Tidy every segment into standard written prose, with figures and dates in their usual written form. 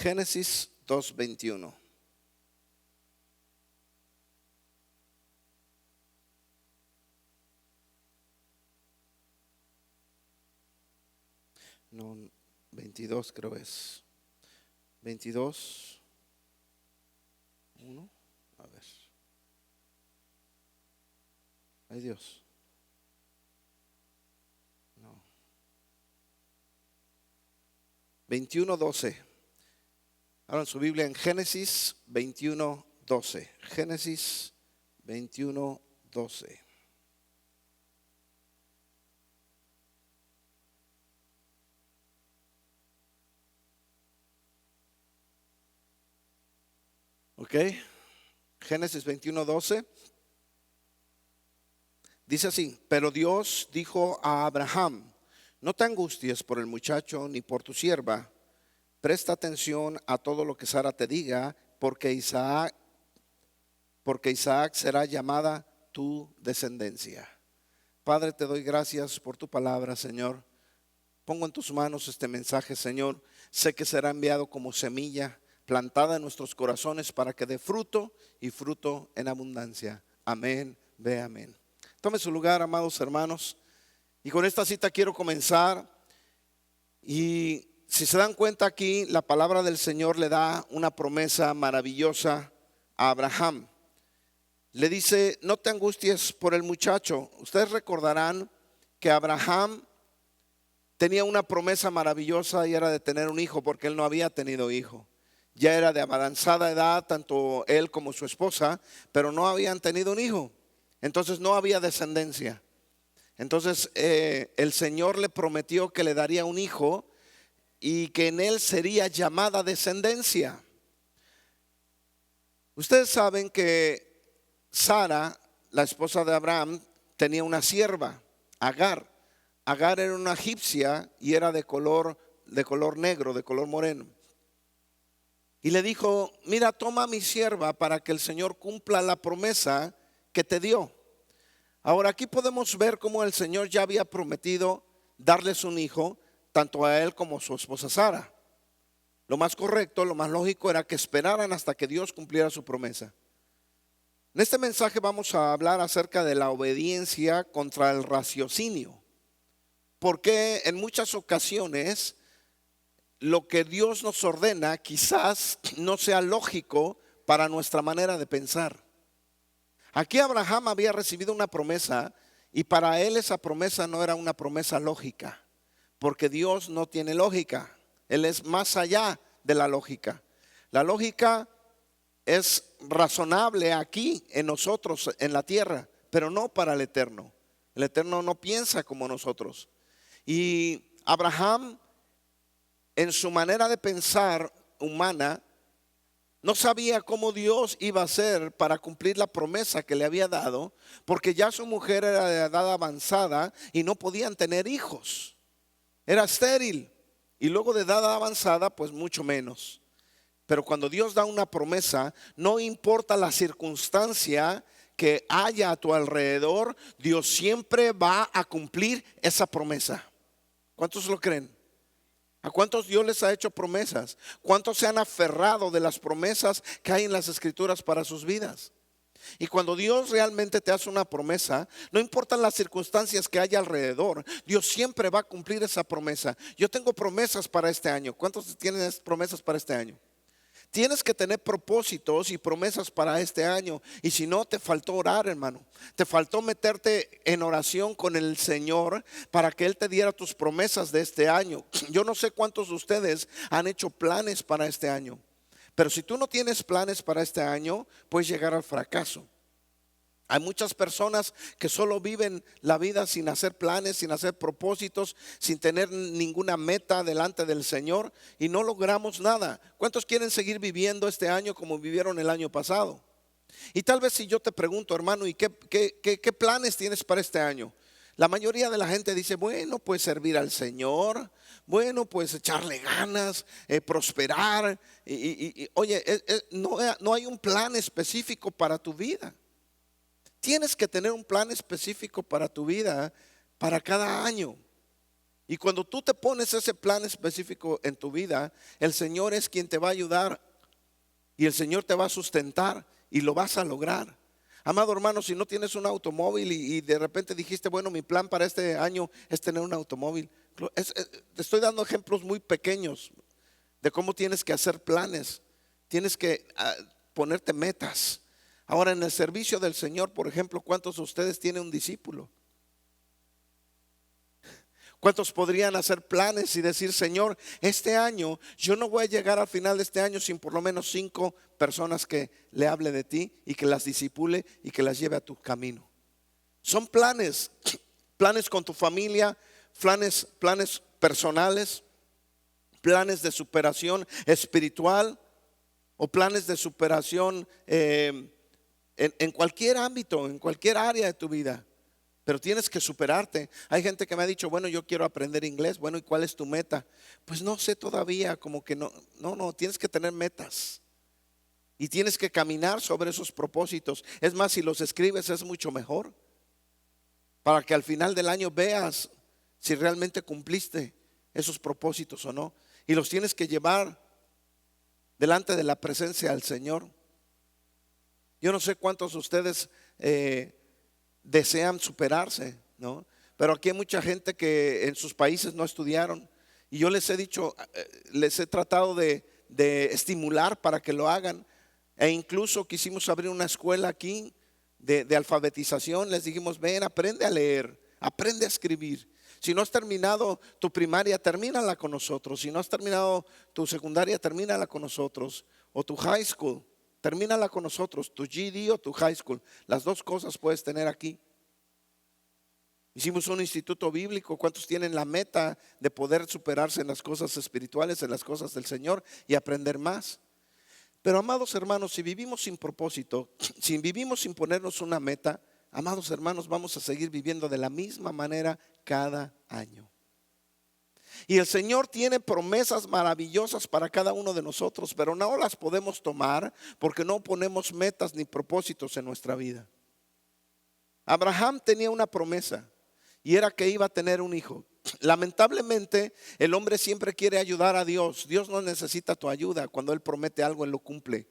Génesis 2:21. No, 22 creo es. 22, 1. A ver. Ay Dios. No. 21:12. Abran su Biblia en Génesis 21:12. Génesis 21:12. Ok. Génesis 21:12. Dice así: pero Dios dijo a Abraham: no te angusties por el muchacho ni por tu sierva. Presta atención a todo lo que Sara te diga, porque Isaac será llamada tu descendencia. Padre, te doy gracias por tu palabra, Señor. Pongo en tus manos este mensaje, Señor. Sé que será enviado como semilla plantada en nuestros corazones para que dé fruto y fruto en abundancia. Amén, ve amén. Tome su lugar, amados hermanos. Y con esta cita quiero comenzar. Y si se dan cuenta aquí, la palabra del Señor le da una promesa maravillosa a Abraham. Le dice: no te angusties por el muchacho. Ustedes recordarán que Abraham tenía una promesa maravillosa y era de tener un hijo, porque él no había tenido hijo. Ya era de avanzada edad, tanto él como su esposa, pero no habían tenido un hijo. Entonces no había descendencia. Entonces el Señor le prometió que le daría un hijo y que en él sería llamada descendencia. Ustedes saben que Sara, la esposa de Abraham, tenía una sierva, Agar. Agar era una egipcia y era de color negro, de color moreno. Y le dijo: mira, toma a mi sierva para que el Señor cumpla la promesa que te dio. Ahora aquí podemos ver cómo el Señor ya había prometido darles un hijo, tanto a él como a su esposa Sara. Lo más correcto, lo más lógico era que esperaran hasta que Dios cumpliera su promesa. En este mensaje vamos a hablar acerca de la obediencia contra el raciocinio. Porque en muchas ocasiones lo que Dios nos ordena quizás no sea lógico para nuestra manera de pensar. Aquí Abraham había recibido una promesa y para él esa promesa no era una promesa lógica, porque Dios no tiene lógica. Él es más allá de la lógica. La lógica es razonable aquí en nosotros, en la tierra, pero no para el Eterno. El Eterno no piensa como nosotros. Y Abraham, en su manera de pensar humana, no sabía cómo Dios iba a hacer para cumplir la promesa que le había dado, porque ya su mujer era de edad avanzada y no podían tener hijos. Era estéril y luego de edad avanzada pues mucho menos. Pero cuando Dios da una promesa, no importa la circunstancia que haya a tu alrededor, Dios siempre va a cumplir esa promesa. ¿Cuántos lo creen? ¿A cuántos Dios les ha hecho promesas? ¿Cuántos se han aferrado de las promesas que hay en las Escrituras para sus vidas? Y cuando Dios realmente te hace una promesa, no importan las circunstancias que haya alrededor, Dios siempre va a cumplir esa promesa. Yo tengo promesas para este año. ¿Cuántos tienen promesas para este año? Tienes que tener propósitos y promesas para este año. Y si no, te faltó orar, hermano. Te faltó meterte en oración con el Señor para que Él te diera tus promesas de este año. Yo no sé cuántos de ustedes han hecho planes para este año, pero si tú no tienes planes para este año, puedes llegar al fracaso. Hay muchas personas que solo viven la vida sin hacer planes, sin hacer propósitos, sin tener ninguna meta delante del Señor y no logramos nada. ¿Cuántos quieren seguir viviendo este año como vivieron el año pasado? Y tal vez si yo te pregunto, hermano, ¿y qué planes tienes para este año? La mayoría de la gente dice: bueno, pues servir al Señor, bueno, pues echarle ganas, prosperar. Oye, no hay un plan específico para tu vida. Tienes que tener un plan específico para tu vida, para cada año. Y cuando tú te pones ese plan específico en tu vida, el Señor es quien te va a ayudar y el Señor te va a sustentar y lo vas a lograr. Amado hermano, si no tienes un automóvil y de repente dijiste, bueno, mi plan para este año es tener un automóvil. Te estoy dando ejemplos muy pequeños de cómo tienes que hacer planes. Tienes que ponerte metas. Ahora, en el servicio del Señor, por ejemplo, ¿cuántos de ustedes tienen un discípulo? ¿Cuántos podrían hacer planes y decir, Señor, este año yo no voy a llegar al final de este año sin por lo menos 5 personas que le hable de ti y que las discipule y que las lleve a tu camino? Son planes, planes con tu familia, planes personales, planes de superación espiritual o planes de superación en cualquier ámbito, en cualquier área de tu vida. Pero tienes que superarte. Hay gente que me ha dicho, bueno, yo quiero aprender inglés. Bueno, ¿y cuál es tu meta? Pues no sé todavía, como que no, tienes que tener metas. Y tienes que caminar sobre esos propósitos. Es más, si los escribes es mucho mejor. Para que al final del año veas si realmente cumpliste esos propósitos o no. Y los tienes que llevar delante de la presencia del Señor. Yo no sé cuántos de ustedes desean superarse, ¿no? Pero aquí hay mucha gente que en sus países no estudiaron. Y yo les he dicho, les he tratado de estimular para que lo hagan. E incluso quisimos abrir una escuela aquí de alfabetización. Les dijimos, ven, aprende a leer, aprende a escribir. Si no has terminado tu primaria, termínala con nosotros. Si no has terminado tu secundaria, termínala con nosotros. O tu high school, termínala con nosotros. Tu GED o tu high school. Las dos cosas puedes tener aquí. Hicimos un instituto bíblico. ¿Cuántos tienen la meta de poder superarse en las cosas espirituales, en las cosas del Señor y aprender más? Pero amados hermanos, si vivimos sin propósito, si vivimos sin ponernos una meta, amados hermanos, vamos a seguir viviendo de la misma manera cada año. Y el Señor tiene promesas maravillosas para cada uno de nosotros, pero no las podemos tomar porque no ponemos metas ni propósitos en nuestra vida. Abraham tenía una promesa y era que iba a tener un hijo. Lamentablemente, el hombre siempre quiere ayudar a Dios. Dios no necesita tu ayuda. Cuando Él promete algo, Él lo cumple.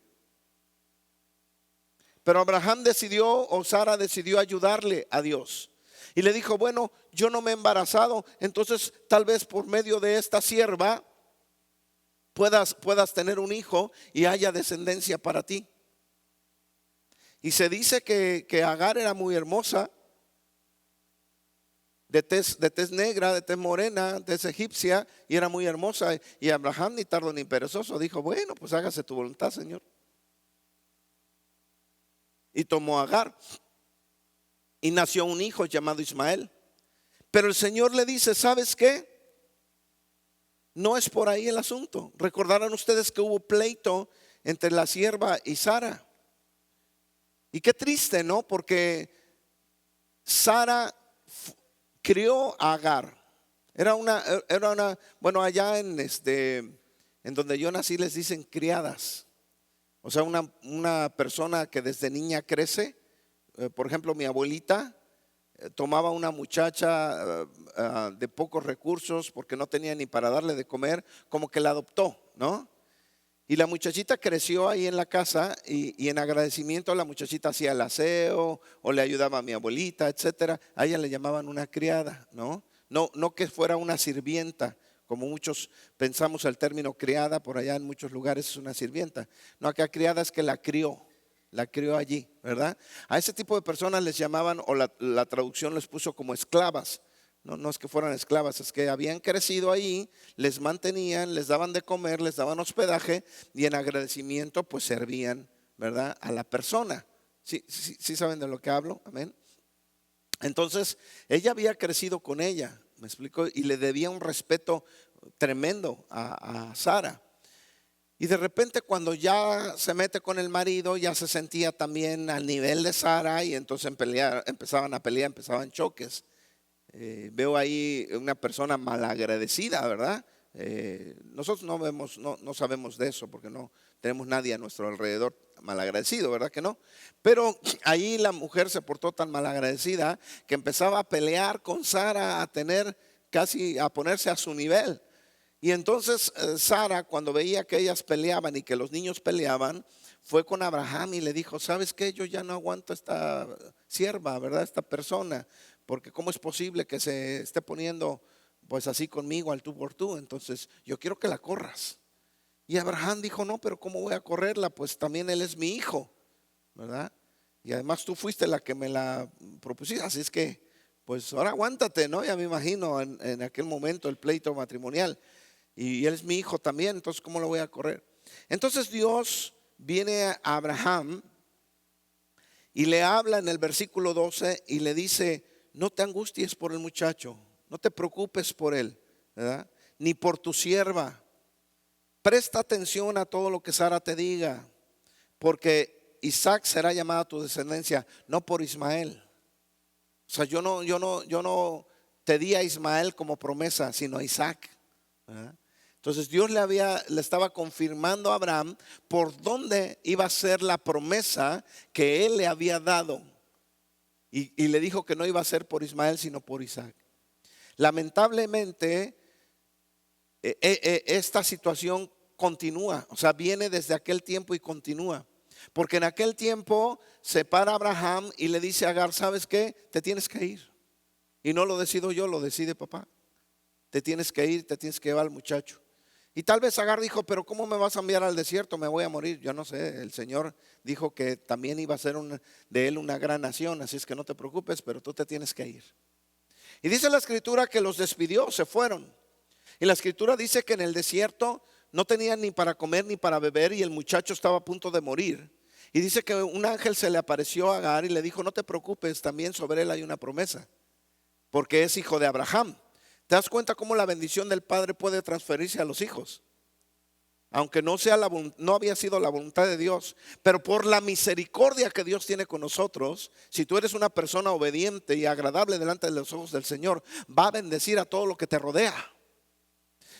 Pero Abraham decidió, o Sara decidió ayudarle a Dios. Y le dijo, bueno, yo no me he embarazado, entonces tal vez por medio de esta sierva puedas tener un hijo y haya descendencia para ti. Y se dice que Agar era muy hermosa, de tez negra, de tez morena, de tez egipcia, y era muy hermosa. Y Abraham, ni tardo ni perezoso, dijo, bueno, pues hágase tu voluntad, Señor. Y tomó a Agar y nació un hijo llamado Ismael. Pero el Señor le dice, ¿sabes qué? No es por ahí el asunto. Recordarán ustedes que hubo pleito entre la sierva y Sara. Y qué triste, ¿no? Porque Sara crió a Agar. Era una, bueno, allá en donde yo nací les dicen criadas. O sea, una persona que desde niña crece. Por ejemplo, mi abuelita tomaba una muchacha de pocos recursos porque no tenía ni para darle de comer, como que la adoptó, ¿no? Y la muchachita creció ahí en la casa y en agradecimiento la muchachita hacía el aseo o le ayudaba a mi abuelita, etcétera. A ella le llamaban una criada, ¿no? No que fuera una sirvienta, como muchos pensamos el término criada, por allá en muchos lugares es una sirvienta. No, acá criada es que la crió allí, ¿verdad? A ese tipo de personas les llamaban, o la traducción les puso como esclavas. No es que fueran esclavas, es que habían crecido ahí, les mantenían, les daban de comer, les daban hospedaje y en agradecimiento pues servían, ¿verdad? A la persona. ¿Sí saben de lo que hablo? Amén. Entonces ella había crecido con ella, me explico, y le debía un respeto tremendo a Sara. Y de repente cuando ya se mete con el marido, ya se sentía también al nivel de Sara y entonces empezaban a pelear, empezaban choques. Veo ahí una persona malagradecida, ¿verdad? Nosotros no sabemos de eso porque no tenemos nadie a nuestro alrededor malagradecido, ¿verdad que no? Pero ahí la mujer se portó tan malagradecida que empezaba a pelear con Sara, a tener casi a ponerse a su nivel. Y entonces Sara, cuando veía que ellas peleaban y que los niños peleaban, fue con Abraham y le dijo: ¿sabes qué? Yo ya no aguanto esta sierva, ¿verdad? Esta persona, porque ¿cómo es posible que se esté poniendo pues así conmigo al tú por tú? Entonces yo quiero que la corras. Y Abraham dijo: no, pero ¿cómo voy a correrla? Pues también él es mi hijo, ¿verdad? Y además tú fuiste la que me la propusiste, así es que pues ahora aguántate, ¿no? Ya me imagino en aquel momento el pleito matrimonial. Y él es mi hijo también, entonces ¿cómo lo voy a correr? Entonces Dios viene a Abraham y le habla en el versículo 12 y le dice: no te angusties por el muchacho, no te preocupes por él, ¿verdad? Ni por tu sierva. Presta atención a todo lo que Sara te diga, porque Isaac será llamado a tu descendencia, no por Ismael. O sea, yo no te di a Ismael como promesa, sino a Isaac, ¿verdad? Entonces Dios le estaba confirmando a Abraham por dónde iba a ser la promesa que él le había dado. Y le dijo que no iba a ser por Ismael, sino por Isaac. Lamentablemente, esta situación continúa, o sea, viene desde aquel tiempo y continúa. Porque en aquel tiempo se para Abraham y le dice a Agar: ¿sabes qué? Te tienes que ir. Y no lo decido yo, lo decide papá. Te tienes que ir, te tienes que llevar al muchacho. Y tal vez Agar dijo: pero ¿cómo me vas a enviar al desierto? Me voy a morir. Yo no sé, el Señor dijo que también iba a ser de él una gran nación, así es que no te preocupes, pero tú te tienes que ir. Y dice la escritura que los despidió, se fueron. Y la escritura dice que en el desierto no tenían ni para comer ni para beber y el muchacho estaba a punto de morir. Y dice que un ángel se le apareció a Agar y le dijo: no te preocupes, también sobre él hay una promesa, porque es hijo de Abraham. ¿Te das cuenta cómo la bendición del padre puede transferirse a los hijos? Aunque no había sido la voluntad de Dios, pero por la misericordia que Dios tiene con nosotros, si tú eres una persona obediente y agradable delante de los ojos del Señor, va a bendecir a todo lo que te rodea.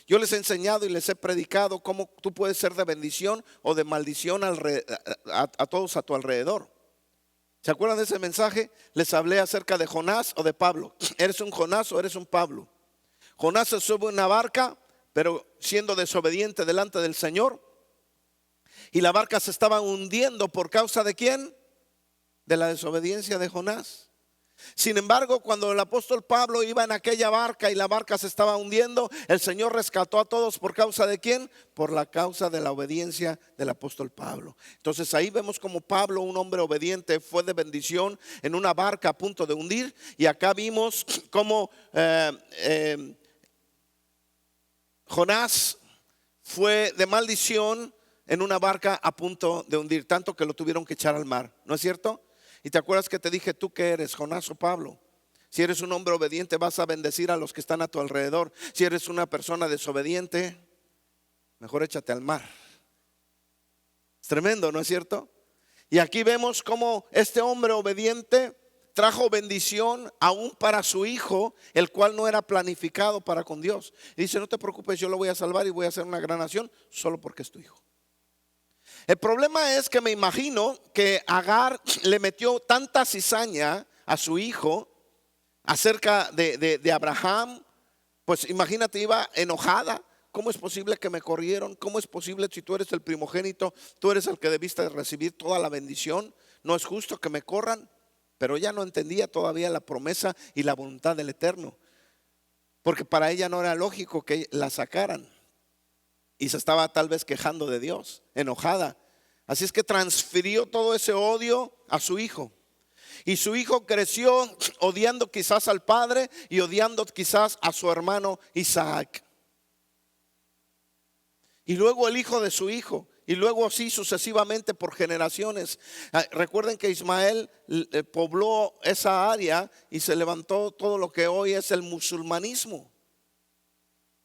Yo les he enseñado y les he predicado cómo tú puedes ser de bendición o de maldición a todos a tu alrededor. ¿Se acuerdan de ese mensaje? Les hablé acerca de Jonás o de Pablo. ¿Eres un Jonás o eres un Pablo? Jonás se sube a una barca, pero siendo desobediente delante del Señor, y la barca se estaba hundiendo. ¿Por causa de quién? De la desobediencia de Jonás. Sin embargo, cuando el apóstol Pablo iba en aquella barca y la barca se estaba hundiendo, el Señor rescató a todos. ¿Por causa de quién? Por la causa de la obediencia del apóstol Pablo. Entonces ahí vemos como Pablo, un hombre obediente, fue de bendición en una barca a punto de hundir. Y acá vimos como Jonás fue de maldición en una barca a punto de hundir, tanto que lo tuvieron que echar al mar, ¿no es cierto? Y te acuerdas que te dije: ¿tú qué eres, Jonás o Pablo? Si eres un hombre obediente, vas a bendecir a los que están a tu alrededor. Si eres una persona desobediente, mejor échate al mar. Es tremendo, ¿no es cierto? Y aquí vemos cómo este hombre obediente trajo bendición aún para su hijo, el cual no era planificado para con Dios. Y dice: no te preocupes, yo lo voy a salvar y voy a hacer una gran nación solo porque es tu hijo. El problema es que me imagino que Agar le metió tanta cizaña a su hijo acerca de Abraham. Pues imagínate, iba enojada. ¿Cómo es posible que me corrieron? ¿Cómo es posible, si tú eres el primogénito, tú eres el que debiste recibir toda la bendición? No es justo que me corran. Pero ella no entendía todavía la promesa y la voluntad del Eterno, porque para ella no era lógico que la sacaran. Y se estaba tal vez quejando de Dios, enojada. Así es que transfirió todo ese odio a su hijo. Y su hijo creció odiando quizás al padre y odiando quizás a su hermano Isaac. Y luego el hijo de su hijo. Y luego así sucesivamente por generaciones. Recuerden que Ismael pobló esa área y se levantó todo lo que hoy es el musulmanismo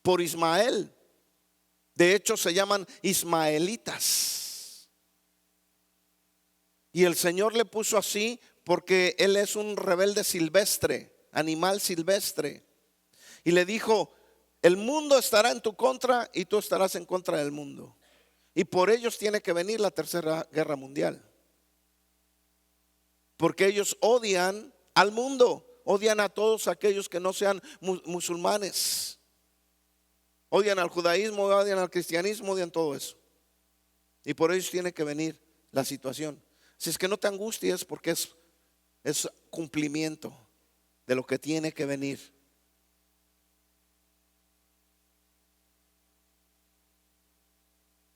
por Ismael. De hecho se llaman ismaelitas. Y el Señor le puso así porque él es un rebelde silvestre, animal silvestre. Y le dijo: el mundo estará en tu contra y tú estarás en contra del mundo. Y por ellos tiene que venir la tercera guerra mundial. Porque ellos odian al mundo, odian a todos aquellos que no sean musulmanes. Odian al judaísmo, odian al cristianismo, odian todo eso. Y por ellos tiene que venir la situación. Si es que no te angusties, porque es cumplimiento de lo que tiene que venir.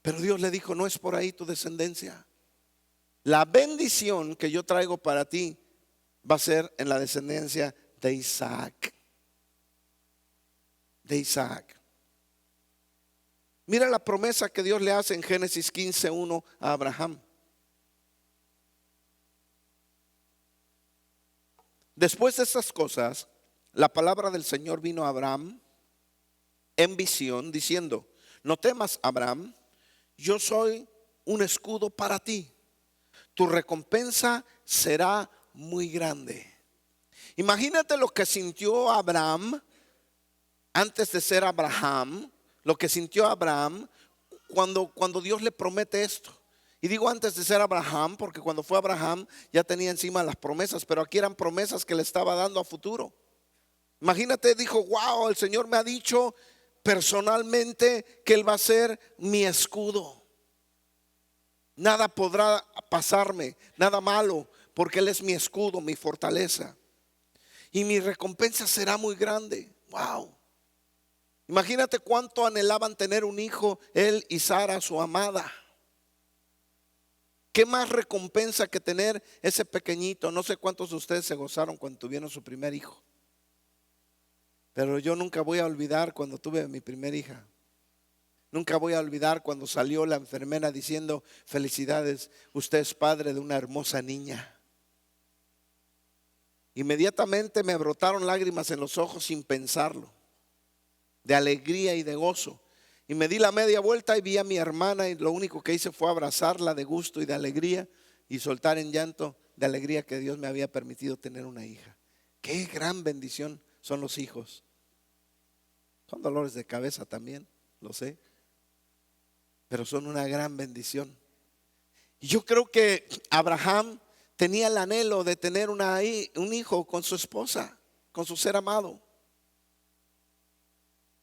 Pero Dios le dijo: no es por ahí tu descendencia. La bendición que yo traigo para ti va a ser en la descendencia de Isaac. De Isaac. Mira la promesa que Dios le hace en Génesis 15:1 a Abraham. Después de estas cosas, la palabra del Señor vino a Abraham en visión, diciendo: no temas, Abraham, yo soy un escudo para ti. Tu recompensa será muy grande. Imagínate lo que sintió Abraham antes de ser Abraham. Lo que sintió Abraham cuando Dios le promete esto. Y digo antes de ser Abraham, porque cuando fue Abraham ya tenía encima las promesas, pero aquí eran promesas que le estaba dando a futuro. Imagínate, dijo: wow, el Señor me ha dicho personalmente que Él va a ser mi escudo. Nada podrá pasarme, nada malo, porque Él es mi escudo, mi fortaleza. Y mi recompensa será muy grande. Wow. Imagínate cuánto anhelaban tener un hijo, él y Sara, su amada. ¿Qué más recompensa que tener ese pequeñito? No sé cuántos de ustedes se gozaron cuando tuvieron su primer hijo. Pero yo nunca voy a olvidar cuando tuve mi primer hija. Nunca voy a olvidar cuando salió la enfermera diciendo: felicidades, usted es padre de una hermosa niña. Inmediatamente me brotaron lágrimas en los ojos sin pensarlo, de alegría y de gozo. Y me di la media vuelta y vi a mi hermana, y lo único que hice fue abrazarla de gusto y de alegría y soltar en llanto de alegría que Dios me había permitido tener una hija. Qué gran bendición son los hijos. Son dolores de cabeza también, lo sé, pero son una gran bendición. Y yo creo que Abraham tenía el anhelo de tener un hijo con su esposa, con su ser amado.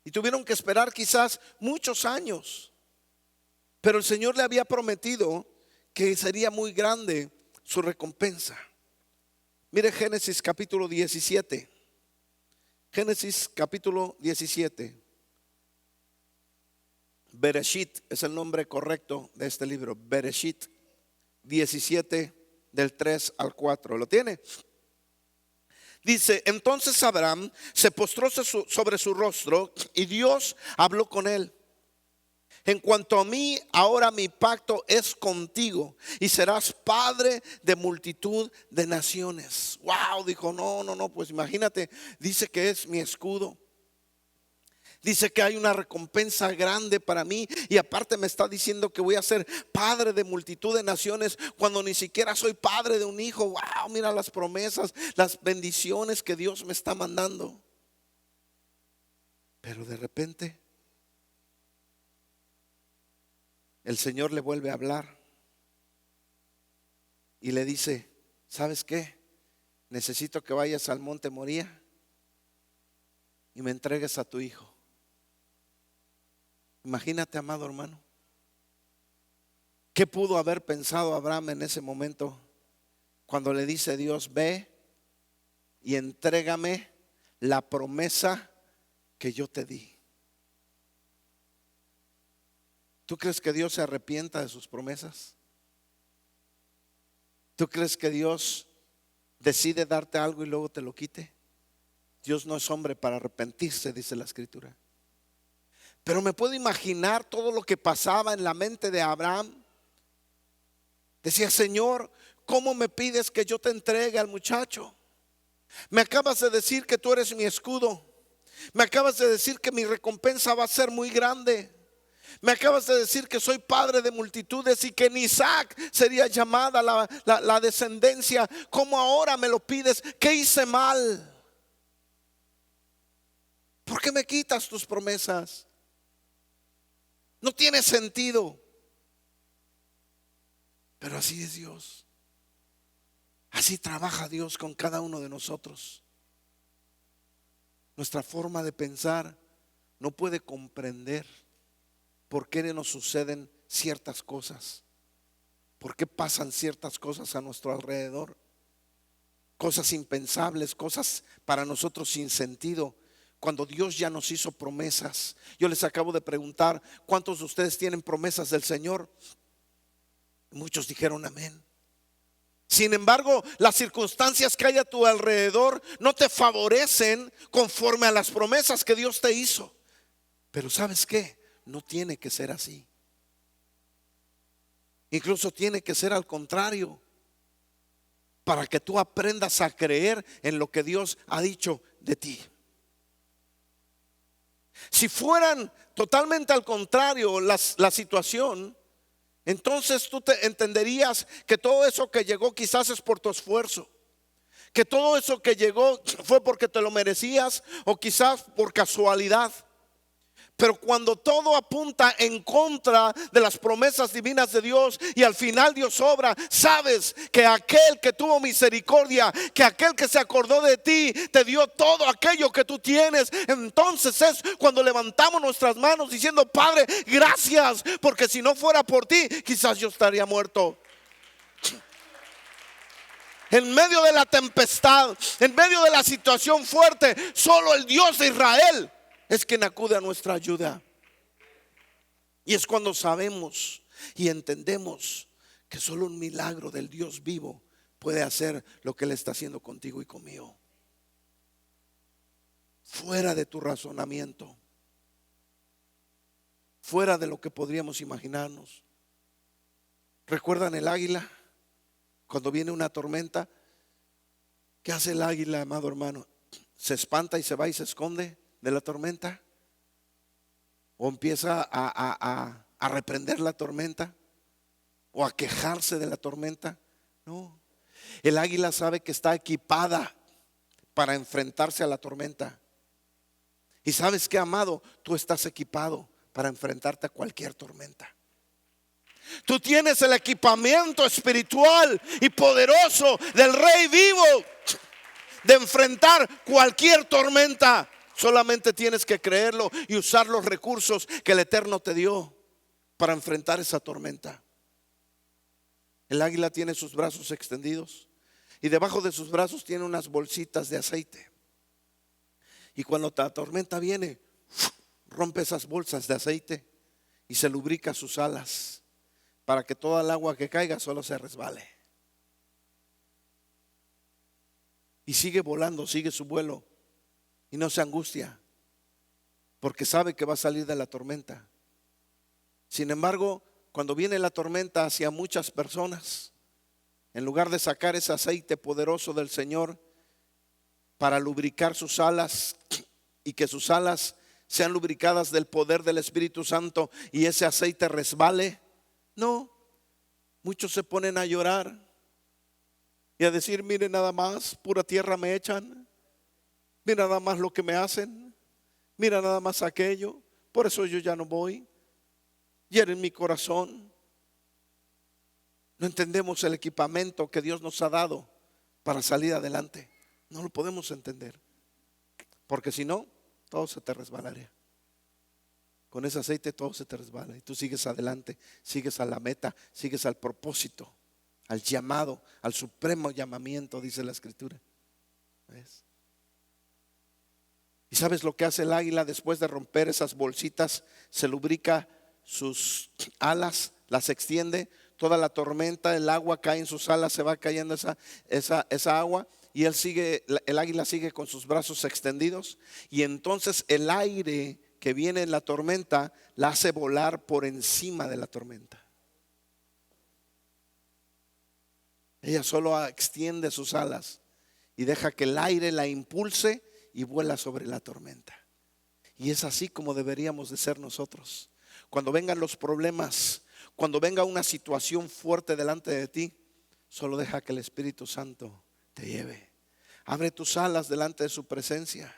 Y tuvieron que esperar quizás muchos años. Pero el Señor le había prometido que sería muy grande su recompensa. Mire Génesis capítulo 17. Génesis capítulo 17. Bereshit es el nombre correcto de este libro. Bereshit 17 del 3 al 4. ¿Lo tiene? Dice: entonces Abraham se postró sobre su rostro y Dios habló con él: en cuanto a mí, ahora mi pacto es contigo y serás padre de multitud de naciones. Wow, dijo: no, pues imagínate, dice que es mi escudo. Dice que hay una recompensa grande para mí, y aparte me está diciendo que voy a ser padre de multitud de naciones cuando ni siquiera soy padre de un hijo. Wow, mira las promesas, las bendiciones que Dios me está mandando. Pero de repente el Señor le vuelve a hablar y le dice: ¿sabes qué? Necesito que vayas al monte Moría y me entregues a tu hijo. Imagínate, amado hermano, ¿qué pudo haber pensado Abraham en ese momento cuando le dice Dios: ve y entrégame la promesa que yo te di? ¿Tú crees que Dios se arrepienta de sus promesas? ¿Tú crees que Dios decide darte algo y luego te lo quite? Dios no es hombre para arrepentirse, dice la Escritura. Pero me puedo imaginar todo lo que pasaba en la mente de Abraham. Decía: Señor, ¿cómo me pides que yo te entregue al muchacho? Me acabas de decir que tú eres mi escudo. Me acabas de decir que mi recompensa va a ser muy grande. Me acabas de decir que soy padre de multitudes y que en Isaac sería llamada la descendencia. ¿Cómo ahora me lo pides? ¿Qué hice mal? ¿Por qué me quitas tus promesas? No tiene sentido. Pero así es Dios. Así trabaja Dios con cada uno de nosotros. nuestra forma de pensar no puede comprender por qué nos suceden ciertas cosas, por qué pasan ciertas cosas a nuestro alrededor, cosas impensables, cosas para nosotros sin sentido, cuando Dios ya nos hizo promesas. Yo les acabo de preguntar, ¿cuántos de ustedes tienen promesas del Señor? Muchos dijeron amén. Sin embargo, las circunstancias que hay a tu alrededor no te favorecen conforme a las promesas que Dios te hizo. Pero ¿sabes qué? No tiene que ser así. Incluso tiene que ser al contrario, para que tú aprendas a creer en lo que Dios ha dicho de ti. Si fueran totalmente al contrario la situación, entonces tú te entenderías que todo eso que llegó quizás es por tu esfuerzo, que todo eso que llegó fue porque te lo merecías o quizás por casualidad. Pero cuando todo apunta en contra de las promesas divinas de Dios y al final Dios obra, sabes que aquel que tuvo misericordia, que aquel que se acordó de ti, te dio todo aquello que tú tienes. Entonces es cuando levantamos nuestras manos diciendo: Padre, gracias, porque si no fuera por ti, quizás yo estaría muerto. En medio de la tempestad, en medio de la situación fuerte, solo el Dios de Israel es quien acude a nuestra ayuda. Y es cuando sabemos y entendemos que solo un milagro del Dios vivo puede hacer lo que Él está haciendo contigo y conmigo. Fuera de tu razonamiento, fuera de lo que podríamos imaginarnos. ¿Recuerdan el águila? Cuando viene una tormenta, ¿qué hace el águila, amado hermano? ¿Se espanta y se va y se esconde de la tormenta? ¿O empieza a reprender la tormenta? ¿O a quejarse de la tormenta? No. El águila sabe que está equipada para enfrentarse a la tormenta. Y sabes que, amado, tú estás equipado para enfrentarte a cualquier tormenta. Tú tienes el equipamiento espiritual y poderoso del Rey vivo de enfrentar cualquier tormenta. Solamente tienes que creerlo y usar los recursos que el Eterno te dio para enfrentar esa tormenta. El águila tiene sus brazos extendidos y debajo de sus brazos tiene unas bolsitas de aceite. Y cuando la tormenta viene, rompe esas bolsas de aceite y se lubrica sus alas para que toda el agua que caiga solo se resbale. Y sigue volando, sigue su vuelo. Y no se angustia, porque sabe que va a salir de la tormenta. Sin embargo, cuando viene la tormenta hacia muchas personas, en lugar de sacar ese aceite poderoso del Señor para lubricar sus alas y que sus alas sean lubricadas del poder del Espíritu Santo y ese aceite resbale, no, muchos se ponen a llorar y a decir: mire nada más, pura tierra me echan. Mira nada más lo que me hacen. Mira nada más aquello. Por eso yo ya no voy. Hieren mi corazón. No entendemos el equipamiento que Dios nos ha dado para salir adelante. No lo podemos entender, porque si no, todo se te resbalaría. Con ese aceite todo se te resbala y tú sigues adelante, sigues a la meta, sigues al propósito, al llamado, al supremo llamamiento, dice la Escritura. ¿Ves? ¿Y sabes lo que hace el águila después de romper esas bolsitas? Se lubrica sus alas, las extiende. Toda la tormenta, el agua cae en sus alas, se va cayendo esa agua. Y el águila sigue con sus brazos extendidos. Y entonces el aire que viene en la tormenta la hace volar por encima de la tormenta. Ella solo extiende sus alas y deja que el aire la impulse y vuela sobre la tormenta. Y es así como deberíamos de ser nosotros. Cuando vengan los problemas, cuando venga una situación fuerte delante de ti, solo deja que el Espíritu Santo te lleve. Abre tus alas delante de su presencia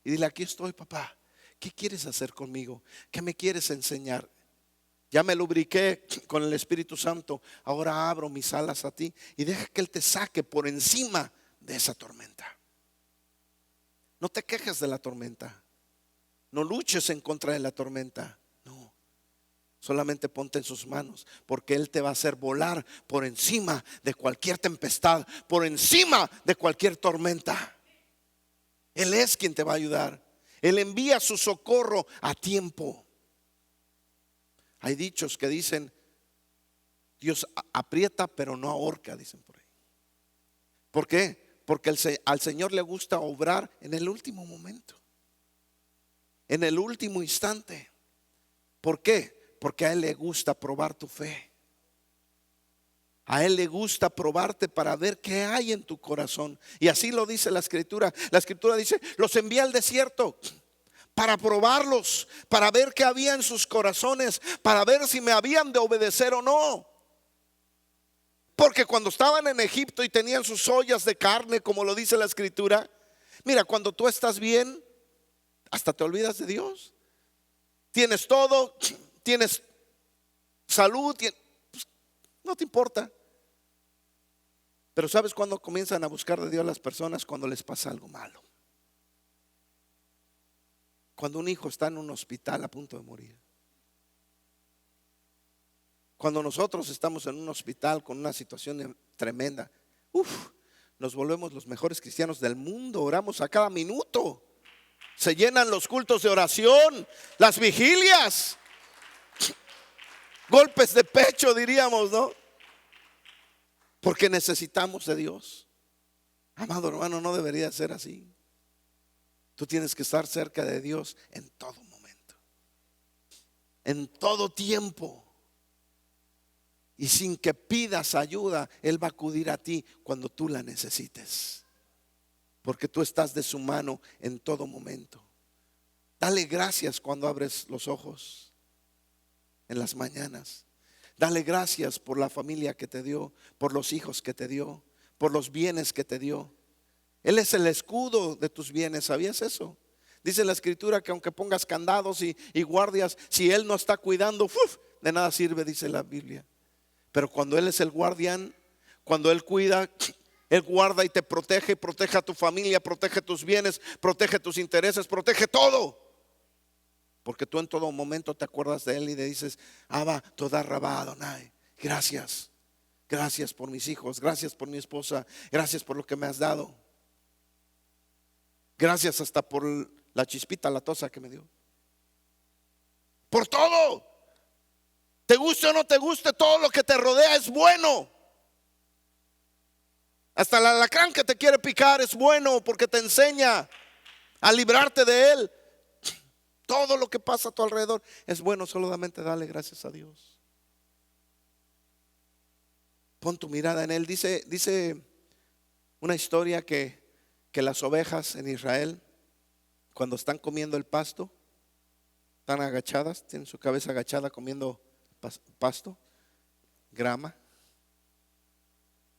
y dile: aquí estoy, papá. ¿Qué quieres hacer conmigo? ¿Qué me quieres enseñar? Ya me lubriqué con el Espíritu Santo. Ahora abro mis alas a ti y deja que Él te saque por encima de esa tormenta. No te quejes de la tormenta. No luches en contra de la tormenta. No. Solamente ponte en sus manos, porque Él te va a hacer volar por encima de cualquier tempestad, por encima de cualquier tormenta. Él es quien te va a ayudar. Él envía su socorro a tiempo. Hay dichos que dicen: Dios aprieta pero no ahorca, dicen por ahí. ¿Por qué? Porque al Señor le gusta obrar en el último momento, en el último instante. ¿Por qué? Porque a Él le gusta probar tu fe. A Él le gusta probarte para ver qué hay en tu corazón. Y así lo dice la Escritura. La Escritura dice: los envía al desierto para probarlos, para ver qué había en sus corazones, para ver si me habían de obedecer o no. Porque cuando estaban en Egipto y tenían sus ollas de carne, como lo dice la Escritura, mira, cuando tú estás bien, hasta te olvidas de Dios. Tienes todo, tienes salud, pues, no te importa. Pero ¿sabes cuándo comienzan a buscar de Dios las personas? Cuando les pasa algo malo. Cuando un hijo está en un hospital a punto de morir. Cuando nosotros estamos en un hospital con una situación tremenda, nos volvemos los mejores cristianos del mundo. Oramos a cada minuto. Se llenan los cultos de oración, las vigilias, golpes de pecho diríamos, ¿no? Porque necesitamos de Dios. Amado hermano, no debería ser así. Tú tienes que estar cerca de Dios en todo momento, en todo tiempo. Y sin que pidas ayuda, Él va a acudir a ti cuando tú la necesites, porque tú estás de su mano en todo momento. Dale gracias cuando abres los ojos en las mañanas. Dale gracias por la familia que te dio, por los hijos que te dio, por los bienes que te dio. Él es el escudo de tus bienes. ¿Sabías eso? Dice la Escritura que aunque pongas candados y guardias, si Él no está cuidando, de nada sirve, dice la Biblia. Pero cuando Él es el guardián, cuando Él cuida, Él guarda y te protege, protege a tu familia, protege tus bienes, protege tus intereses, protege todo. Porque tú en todo momento te acuerdas de Él y le dices: Abba, toda rabá, Adonai, gracias. Gracias por mis hijos, gracias por mi esposa, gracias por lo que me has dado. Gracias hasta por la chispita latosa que me dio. Por todo. Te guste o no te guste, todo lo que te rodea es bueno. Hasta el alacrán que te quiere picar es bueno, porque te enseña a librarte de él. Todo lo que pasa a tu alrededor es bueno. Solamente dale gracias a Dios. Pon tu mirada en Él. Dice una historia que las ovejas en Israel, cuando están comiendo el pasto, están agachadas, tienen su cabeza agachada comiendo pasto, grama,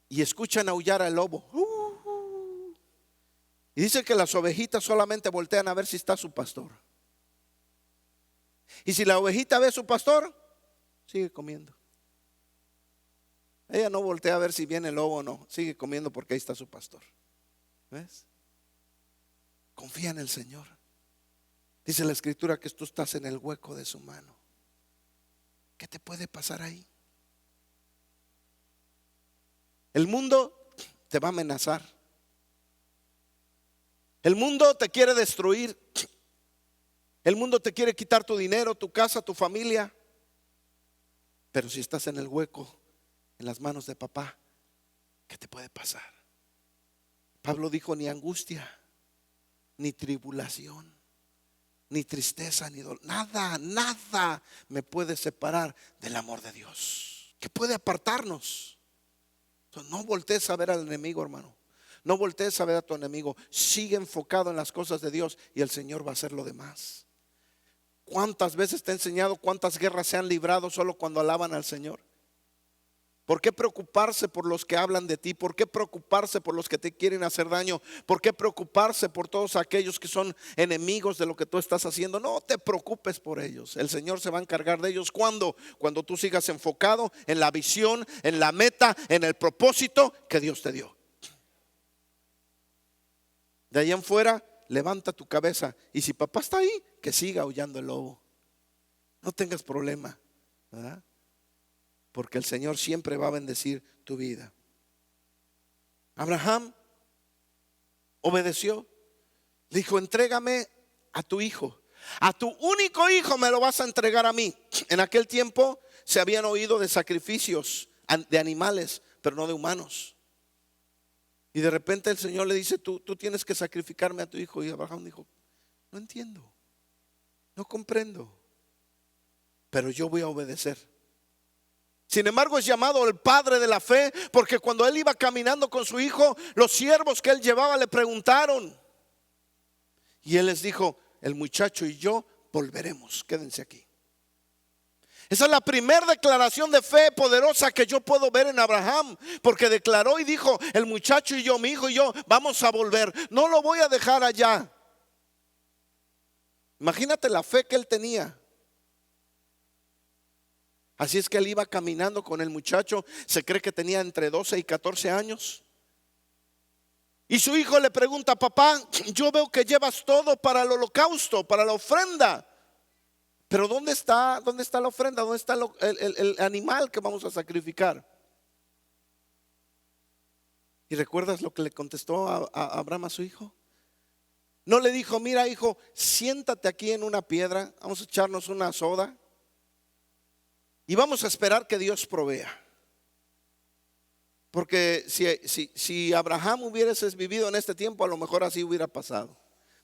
y escuchan aullar al lobo. Y dice que las ovejitas solamente voltean a ver si está su pastor. Y si la ovejita ve a su pastor, sigue comiendo. Ella no voltea a ver si viene el lobo o no, sigue comiendo porque ahí está su pastor. ¿Ves? Confía en el Señor. Dice la Escritura que tú estás en el hueco de su mano. ¿Qué te puede pasar ahí? El mundo te va a amenazar. El mundo te quiere destruir. El mundo te quiere quitar tu dinero, tu casa, tu familia. Pero si estás en el hueco, en las manos de papá, ¿qué te puede pasar? Pablo dijo: ni angustia, ni tribulación, ni tristeza, ni dolor, nada me puede separar del amor de Dios. ¿Qué puede apartarnos? Entonces, no voltees a ver al enemigo, hermano. No voltees a ver a tu enemigo. Sigue enfocado en las cosas de Dios y el Señor va a hacer lo demás. ¿Cuántas veces te he enseñado cuántas guerras se han librado solo cuando alaban al Señor? ¿Por qué preocuparse por los que hablan de ti? ¿Por qué preocuparse por los que te quieren hacer daño? ¿Por qué preocuparse por todos aquellos que son enemigos de lo que tú estás haciendo? No te preocupes por ellos. El Señor se va a encargar de ellos. ¿Cuándo? Cuando tú sigas enfocado en la visión, en la meta, en el propósito que Dios te dio. De ahí en fuera, levanta tu cabeza. Y si papá está ahí, que siga aullando el lobo. No tengas problema, ¿verdad? Porque el Señor siempre va a bendecir tu vida. Abraham obedeció. Le dijo: entrégame a tu hijo. A tu único hijo me lo vas a entregar a mí. En aquel tiempo se habían oído de sacrificios de animales, pero no de humanos. Y de repente el Señor le dice: tú tienes que sacrificarme a tu hijo. Y Abraham dijo: no entiendo, no comprendo, pero yo voy a obedecer. Sin embargo, es llamado el padre de la fe, porque cuando él iba caminando con su hijo, los siervos que él llevaba le preguntaron, y él les dijo: el muchacho y yo volveremos, quédense aquí. Esa es la primera declaración de fe poderosa que yo puedo ver en Abraham, porque declaró y dijo: el muchacho y yo, mi hijo y yo, vamos a volver, no lo voy a dejar allá. Imagínate la fe que él tenía. Así es que él iba caminando con el muchacho. Se cree que tenía entre 12 y 14 años. Y su hijo le pregunta: papá, yo veo que llevas todo para el holocausto, para la ofrenda, pero ¿dónde está la ofrenda? ¿Dónde está el animal que vamos a sacrificar? ¿Y recuerdas lo que le contestó a Abraham a su hijo? No le dijo: mira, hijo, siéntate aquí en una piedra, vamos a echarnos una soda y vamos a esperar que Dios provea. Porque si Abraham hubiese vivido en este tiempo, a lo mejor así hubiera pasado.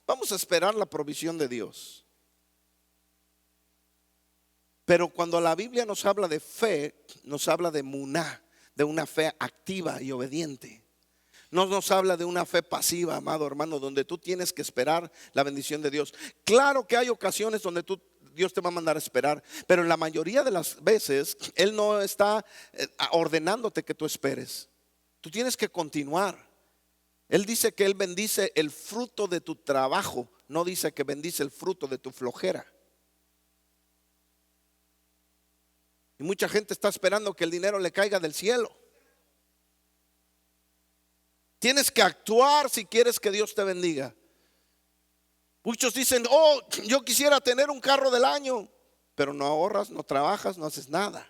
Vamos a esperar la provisión de Dios. Pero cuando la Biblia nos habla de fe, nos habla de muná, de una fe activa y obediente. No nos habla de una fe pasiva, amado hermano, donde tú tienes que esperar la bendición de Dios. Claro que hay ocasiones donde Dios te va a mandar a esperar, pero en la mayoría de las veces Él no está ordenándote que tú esperes. Tú tienes que continuar. Él dice que Él bendice el fruto de tu trabajo, no dice que bendice el fruto de tu flojera. Y mucha gente está esperando que el dinero le caiga del cielo. Tienes que actuar si quieres que Dios te bendiga. Muchos dicen: oh, yo quisiera tener un carro del año, pero no ahorras, no trabajas, no haces nada.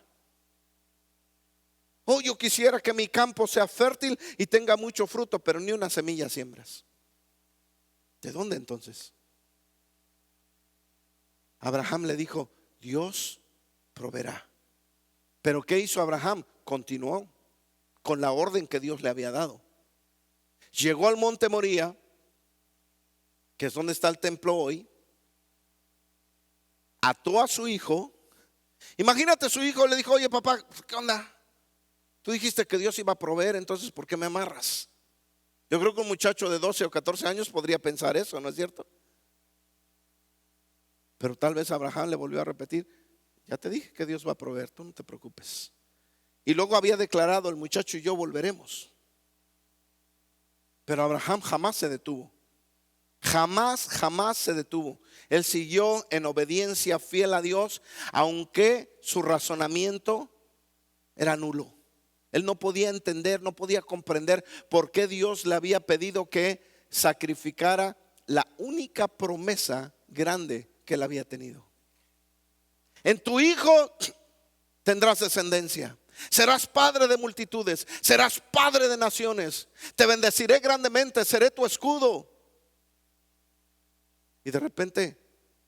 Oh, yo quisiera que mi campo sea fértil y tenga mucho fruto, pero ni una semilla siembras. ¿De dónde entonces? Abraham le dijo: Dios proveerá. Pero ¿qué hizo Abraham? Continuó con la orden que Dios le había dado. Llegó al monte Moría, que es donde está el templo hoy. Ató a su hijo. Imagínate, su hijo le dijo: oye papá, ¿qué onda? Tú dijiste que Dios iba a proveer, entonces ¿por qué me amarras? Yo creo que un muchacho de 12 o 14 años podría pensar eso, ¿no es cierto? Pero tal vez Abraham le volvió a repetir: ya te dije que Dios va a proveer, tú no te preocupes. Y luego había declarado: el muchacho y yo volveremos. Pero Abraham jamás se detuvo. Jamás se detuvo. Él siguió en obediencia fiel a Dios, aunque su razonamiento era nulo. Él no podía entender, no podía comprender por qué Dios le había pedido que sacrificara la única promesa grande que él había tenido. En tu hijo tendrás descendencia. Serás padre de multitudes, serás padre de naciones. Te bendeciré grandemente, seré tu escudo. Y de repente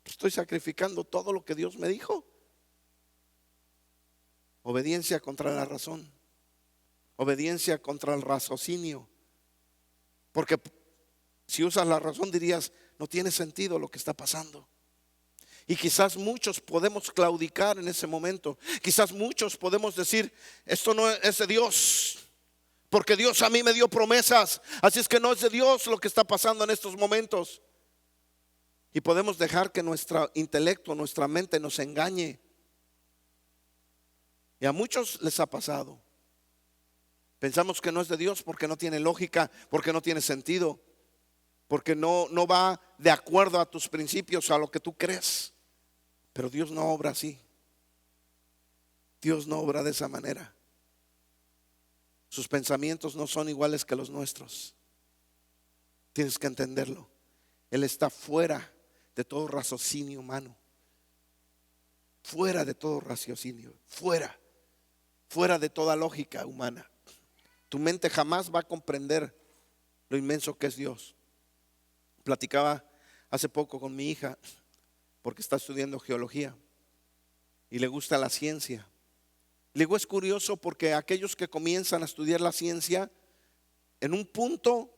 estoy sacrificando todo lo que Dios me dijo. Obediencia contra la razón, obediencia contra el raciocinio. Porque si usas la razón dirías: no tiene sentido lo que está pasando. Y quizás muchos podemos claudicar en ese momento. Quizás muchos podemos decir: esto no es de Dios, porque Dios a mí me dio promesas, así es que no es de Dios lo que está pasando en estos momentos. Y podemos dejar que nuestro intelecto, nuestra mente nos engañe. Y a muchos les ha pasado. Pensamos que no es de Dios porque no tiene lógica, porque no tiene sentido, porque no va de acuerdo a tus principios, a lo que tú crees. Pero Dios no obra así. Dios no obra de esa manera. Sus pensamientos no son iguales que los nuestros. Tienes que entenderlo. Él está fuera de todo raciocinio humano. Fuera de todo raciocinio. Fuera de toda lógica humana. Tu mente jamás va a comprender lo inmenso que es Dios. Platicaba hace poco con mi hija, porque está estudiando geología y le gusta la ciencia. Le digo, es curioso porque aquellos que comienzan a estudiar la ciencia, en un punto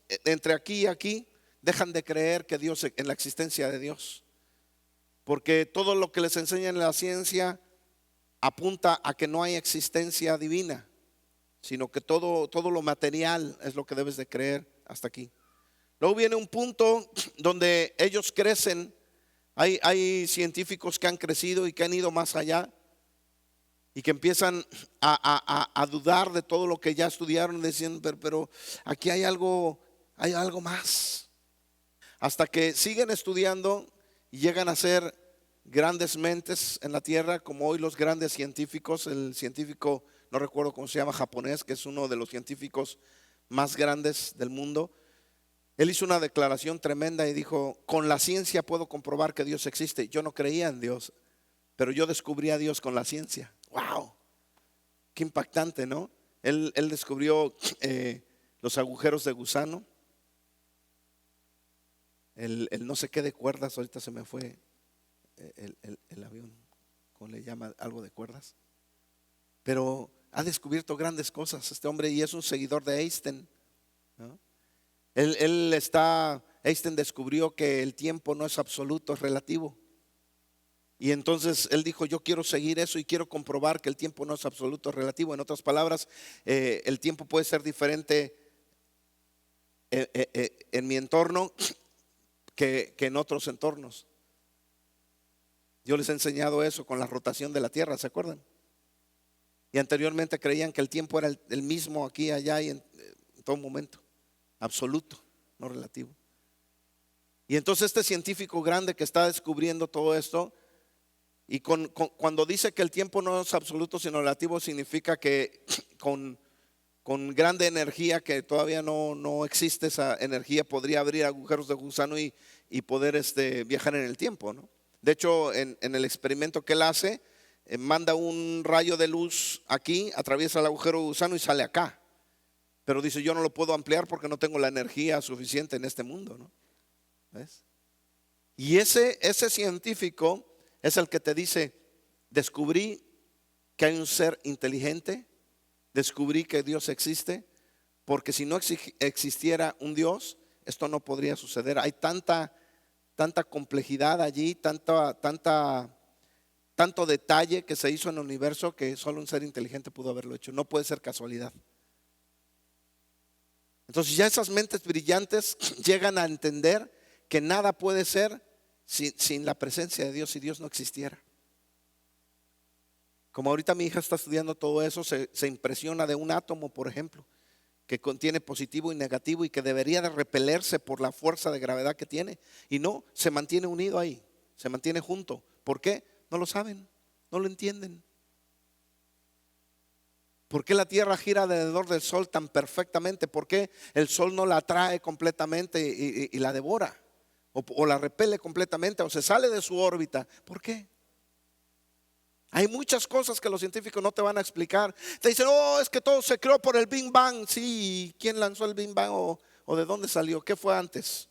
entre aquí y aquí, dejan de creer que Dios, en la existencia de Dios. Porque todo lo que les enseñan en la ciencia apunta a que no hay existencia divina, sino que todo lo material es lo que debes de creer hasta aquí. Luego viene un punto donde ellos crecen. Hay científicos que han crecido y que han ido más allá y que empiezan a dudar de todo lo que ya estudiaron, diciendo, pero aquí hay algo más. Hasta que siguen estudiando y llegan a ser grandes mentes en la tierra, como hoy los grandes científicos. El científico, no recuerdo cómo se llama, japonés, que es uno de los científicos más grandes del mundo. Él hizo una declaración tremenda y dijo, con la ciencia puedo comprobar que Dios existe. Yo no creía en Dios, pero yo descubrí a Dios con la ciencia. ¡Wow! Qué impactante, ¿no? Él descubrió los agujeros de gusano, el no sé qué de cuerdas. Ahorita se me fue el avión, ¿cómo le llama? Algo de cuerdas. Pero ha descubierto grandes cosas este hombre y es un seguidor de Einstein, ¿no? Einstein descubrió que el tiempo no es absoluto, es relativo. Y entonces él dijo, yo quiero seguir eso y quiero comprobar que el tiempo no es absoluto, es relativo. En otras palabras, el tiempo puede ser diferente en mi entorno que en otros entornos. Yo les he enseñado eso con la rotación de la Tierra, ¿se acuerdan? Y anteriormente creían que el tiempo era el mismo aquí, allá y en todo momento. Absoluto, no relativo. Y entonces este científico grande que está descubriendo todo esto, y cuando dice que el tiempo no es absoluto sino relativo, significa que con grande energía, que todavía no existe esa energía, podría abrir agujeros de gusano y poder viajar en el tiempo, ¿no? De hecho, en el experimento que él hace, manda un rayo de luz aquí, atraviesa el agujero de gusano y sale acá. Pero dice, yo no lo puedo ampliar porque no tengo la energía suficiente en este mundo, ¿no? ¿Ves? Y ese científico es el que te dice, descubrí que hay un ser inteligente, descubrí que Dios existe, porque si no existiera un Dios, esto no podría suceder. Hay tanta complejidad allí, tanto detalle que se hizo en el universo que solo un ser inteligente pudo haberlo hecho. No puede ser casualidad. Entonces ya esas mentes brillantes llegan a entender que nada puede ser sin la presencia de Dios, si Dios no existiera. Como ahorita mi hija está estudiando todo eso, se impresiona de un átomo, por ejemplo, que contiene positivo y negativo y que debería de repelerse por la fuerza de gravedad que tiene. Y no, se mantiene unido ahí, se mantiene junto. ¿Por qué? No lo saben, no lo entienden. ¿Por qué la Tierra gira alrededor del Sol tan perfectamente? ¿Por qué el Sol no la atrae completamente y la devora? O la repele completamente o se sale de su órbita. ¿Por qué? Hay muchas cosas que los científicos no te van a explicar. Te dicen, oh, es que todo se creó por el Big Bang. Sí, ¿quién lanzó el Big Bang o de dónde salió? ¿Qué fue antes?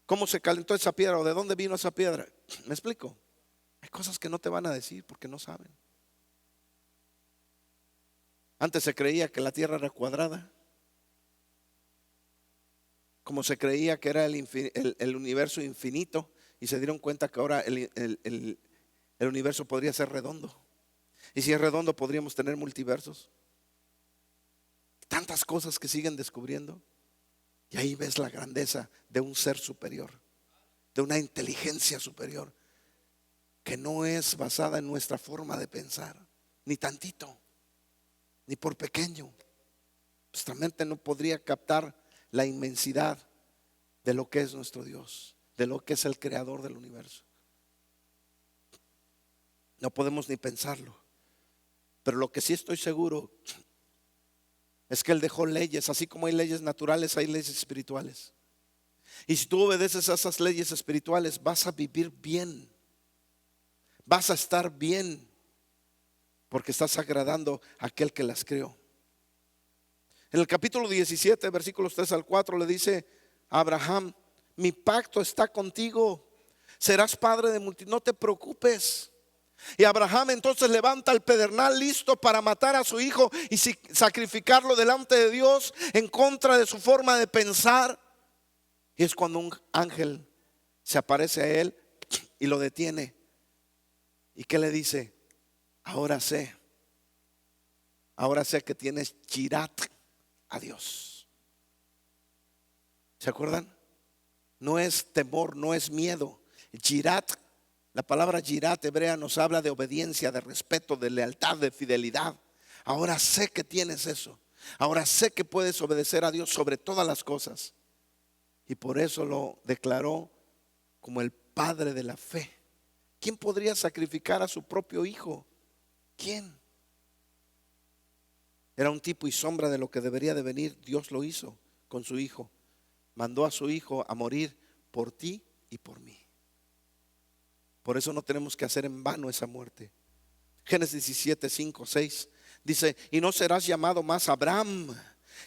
¿Cómo se calentó esa piedra o de dónde vino esa piedra? ¿Me explico? Hay cosas que no te van a decir porque no saben. Antes se creía que la Tierra era cuadrada, como se creía que era el universo infinito, y se dieron cuenta que ahora el universo podría ser redondo. Y si es redondo podríamos tener multiversos. Tantas cosas que siguen descubriendo. Y ahí ves la grandeza de un ser superior, de una inteligencia superior, que no es basada en nuestra forma de pensar, ni tantito, ni por pequeño. Nuestra mente no podría captar la inmensidad de lo que es nuestro Dios, de lo que es el creador del universo. No podemos ni pensarlo. Pero lo que sí estoy seguro es que Él dejó leyes. Así como hay leyes naturales, hay leyes espirituales. Y si tú obedeces a esas leyes espirituales, vas a vivir bien, vas a estar bien, porque estás agradando a aquel que las creó. En el capítulo 17, versículos 3 al 4, le dice a Abraham: mi pacto está contigo, serás padre de multitud, no te preocupes. Y Abraham entonces levanta el pedernal listo para matar a su hijo y sacrificarlo delante de Dios, en contra de su forma de pensar. Y es cuando un ángel se aparece a él y lo detiene. ¿Y qué le dice? Ahora sé que tienes yirat a Dios. ¿Se acuerdan? No es temor, no es miedo. Yirat, la palabra yirat hebrea nos habla de obediencia, de respeto, de lealtad, de fidelidad. Ahora sé que tienes eso. Ahora sé que puedes obedecer a Dios sobre todas las cosas. Y por eso lo declaró como el padre de la fe. ¿Quién podría sacrificar a su propio hijo? ¿Quién? Era un tipo y sombra de lo que debería de venir. Dios lo hizo con su hijo. Mandó a su hijo a morir por ti y por mí. Por eso no tenemos que hacer en vano esa muerte. Génesis 17, 5, 6 dice: y no serás llamado más Abraham,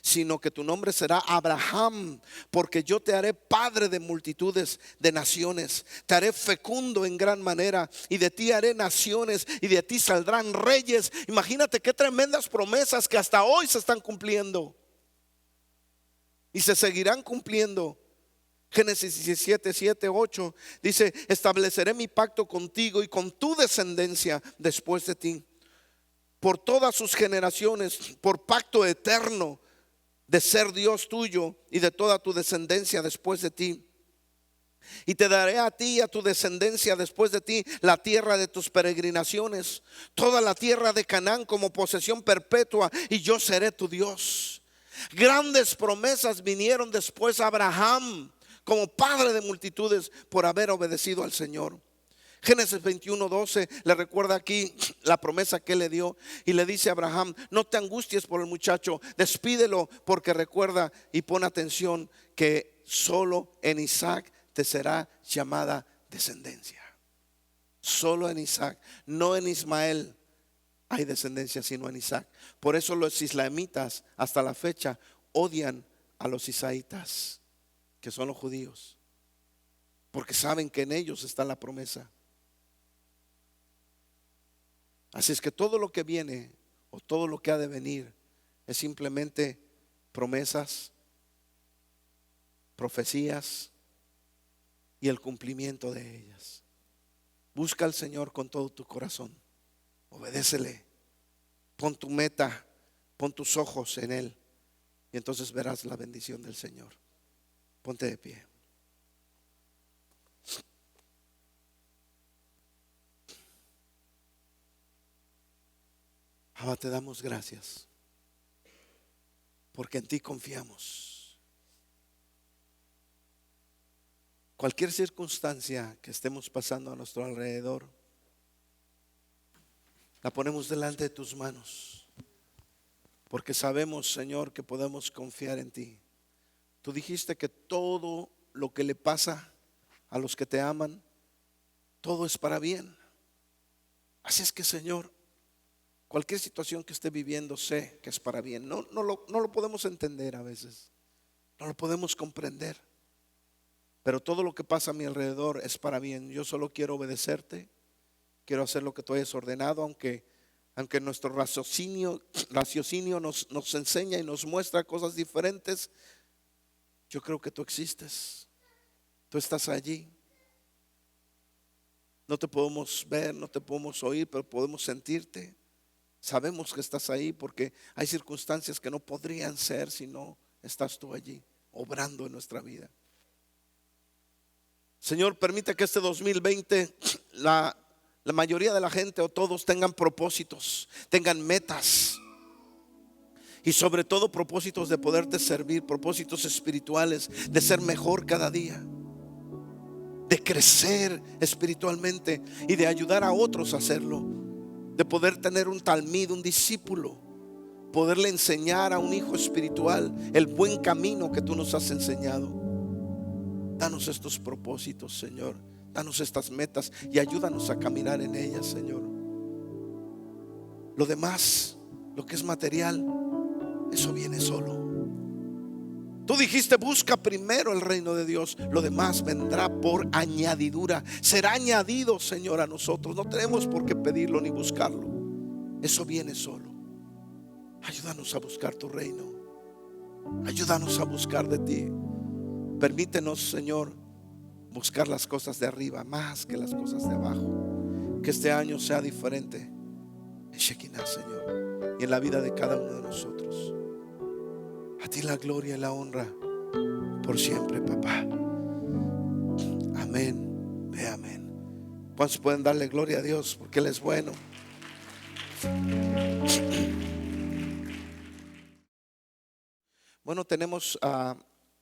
sino que tu nombre será Abraham, porque yo te haré padre de multitudes de naciones, te haré fecundo en gran manera, y de ti haré naciones, y de ti saldrán reyes. Imagínate qué tremendas promesas que hasta hoy se están cumpliendo y se seguirán cumpliendo. Génesis 17, 7, 8 dice: estableceré mi pacto contigo y con tu descendencia después de ti, por todas sus generaciones, por pacto eterno de ser Dios tuyo y de toda tu descendencia después de ti. Y te daré a ti y a tu descendencia después de ti la tierra de tus peregrinaciones, toda la tierra de Canaán como posesión perpetua, y yo seré tu Dios. Grandes promesas vinieron después a Abraham como padre de multitudes por haber obedecido al Señor. Génesis 21, 12 le recuerda aquí la promesa que él le dio y le dice a Abraham: no te angusties por el muchacho, despídelo, porque recuerda y pon atención que solo en Isaac te será llamada descendencia. Solo en Isaac, no en Ismael hay descendencia, sino en Isaac. Por eso los islamitas hasta la fecha odian a los isaitas, que son los judíos, porque saben que en ellos está la promesa. Así es que todo lo que viene o todo lo que ha de venir es simplemente promesas, profecías y el cumplimiento de ellas. Busca al Señor con todo tu corazón, obedécele, pon tu meta, pon tus ojos en Él, y entonces verás la bendición del Señor. Ponte de pie. Abba, te damos gracias porque en ti confiamos. Cualquier circunstancia que estemos pasando a nuestro alrededor, la ponemos delante de tus manos, porque sabemos, Señor, que podemos confiar en ti. Tú dijiste que todo lo que le pasa a los que te aman, todo es para bien. Así es que, Señor, cualquier situación que esté viviendo, sé que es para bien. No lo podemos entender a veces, no lo podemos comprender, pero todo lo que pasa a mi alrededor es para bien. Yo solo quiero obedecerte, quiero hacer lo que tú hayas ordenado, aunque nuestro raciocinio nos enseña y nos muestra cosas diferentes. Yo creo que tú existes, tú estás allí. No te podemos ver, no te podemos oír, pero podemos sentirte. Sabemos que estás ahí porque hay circunstancias que no podrían ser si no estás tú allí, obrando en nuestra vida. Señor, permite que este 2020 la mayoría de la gente o todos tengan propósitos, tengan metas. Y sobre todo propósitos de poderte servir, propósitos espirituales, de ser mejor cada día, de crecer espiritualmente y de ayudar a otros a hacerlo, de poder tener un talmid, un discípulo, poderle enseñar a un hijo espiritual el buen camino que tú nos has enseñado. Danos estos propósitos, Señor. Danos estas metas y ayúdanos a caminar en ellas, Señor. Lo demás, lo que es material, eso viene solo. Tú dijiste: busca primero el reino de Dios, lo demás vendrá por añadidura. Será añadido, Señor, a nosotros. No tenemos por qué pedirlo ni buscarlo. Eso viene solo. Ayúdanos a buscar tu reino. Ayúdanos a buscar de ti. Permítenos, Señor, buscar las cosas de arriba más que las cosas de abajo. Que este año sea diferente en Shekinah, Señor, y en la vida de cada uno de nosotros. A ti la gloria y la honra por siempre, papá. Amén, ve amén. ¿Cuántos pueden darle gloria a Dios porque Él es bueno? Bueno, tenemos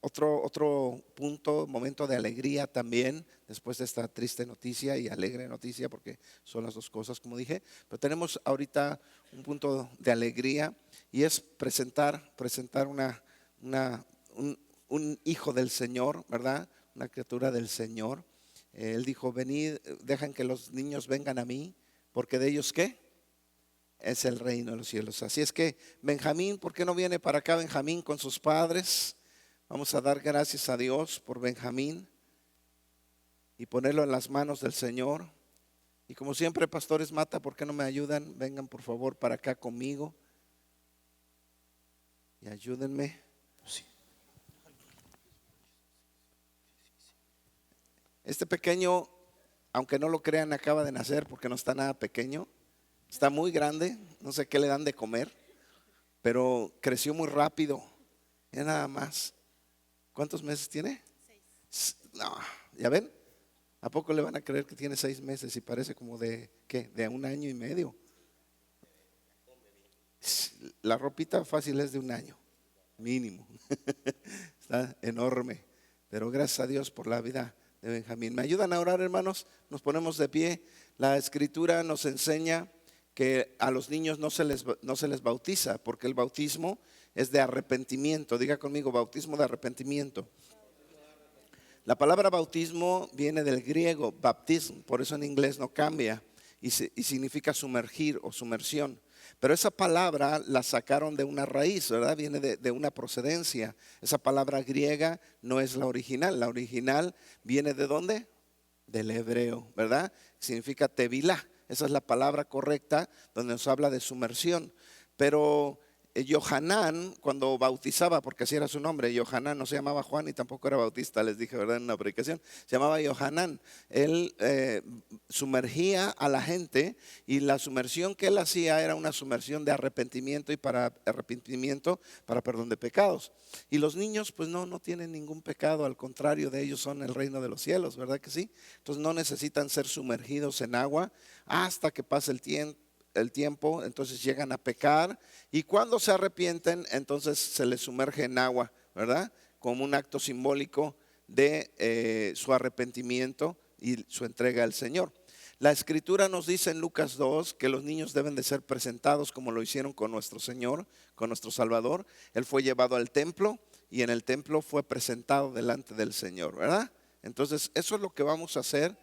otro punto, momento de alegría también, después de esta triste noticia y alegre noticia, porque son las dos cosas, como dije. Pero tenemos ahorita un punto de alegría, y es presentar un hijo del Señor, ¿verdad? Una criatura del Señor. Él dijo: venid, dejan que los niños vengan a mí, porque de ellos, ¿qué? Es el reino de los cielos. Así es que Benjamín, ¿por qué no viene para acá Benjamín con sus padres? Vamos a dar gracias a Dios por Benjamín y ponerlo en las manos del Señor. Y como siempre, pastores Mata, ¿por qué no me ayudan? Vengan por favor para acá conmigo y ayúdenme. Sí. Este pequeño, aunque no lo crean, acaba de nacer, porque no está nada pequeño. Está muy grande, no sé qué le dan de comer, pero creció muy rápido. Ya nada más. ¿Cuántos meses tiene? 6. No, ¿ya ven? ¿A poco le van a creer que tiene 6 meses y parece como de, ¿qué? De 1 año y medio. La ropita fácil es de 1 año, mínimo. Está enorme, pero gracias a Dios por la vida de Benjamín. ¿Me ayudan a orar, hermanos? Nos ponemos de pie. La Escritura nos enseña que a los niños no se les bautiza, porque el bautismo es de arrepentimiento. Diga conmigo: bautismo de arrepentimiento. La palabra bautismo viene del griego baptism, por eso en inglés no cambia, y significa sumergir o sumersión. Pero esa palabra la sacaron de una raíz, ¿verdad? Viene de una procedencia. Esa palabra griega no es la original. La original viene ¿de dónde? Del hebreo, ¿verdad? Significa tevilá. Esa es la palabra correcta, donde nos habla de sumersión. Pero Yohanan, cuando bautizaba, porque así era su nombre, Yohanan, no se llamaba Juan y tampoco era bautista, les dije, ¿verdad? En una predicación, se llamaba Yohanan. Él sumergía a la gente, y la sumersión que él hacía era una sumersión de arrepentimiento, y para arrepentimiento para perdón de pecados. Y los niños pues no tienen ningún pecado, al contrario de ellos son el reino de los cielos, ¿verdad que sí? Entonces no necesitan ser sumergidos en agua hasta que pase el tiempo, entonces llegan a pecar, y cuando se arrepienten entonces se les sumerge en agua, ¿verdad? Como un acto simbólico de su arrepentimiento y su entrega al Señor. La Escritura nos dice en Lucas 2 que los niños deben de ser presentados como lo hicieron con nuestro Señor, con nuestro Salvador. Él fue llevado al templo y en el templo fue presentado delante del Señor, ¿verdad? Entonces eso es lo que vamos a hacer.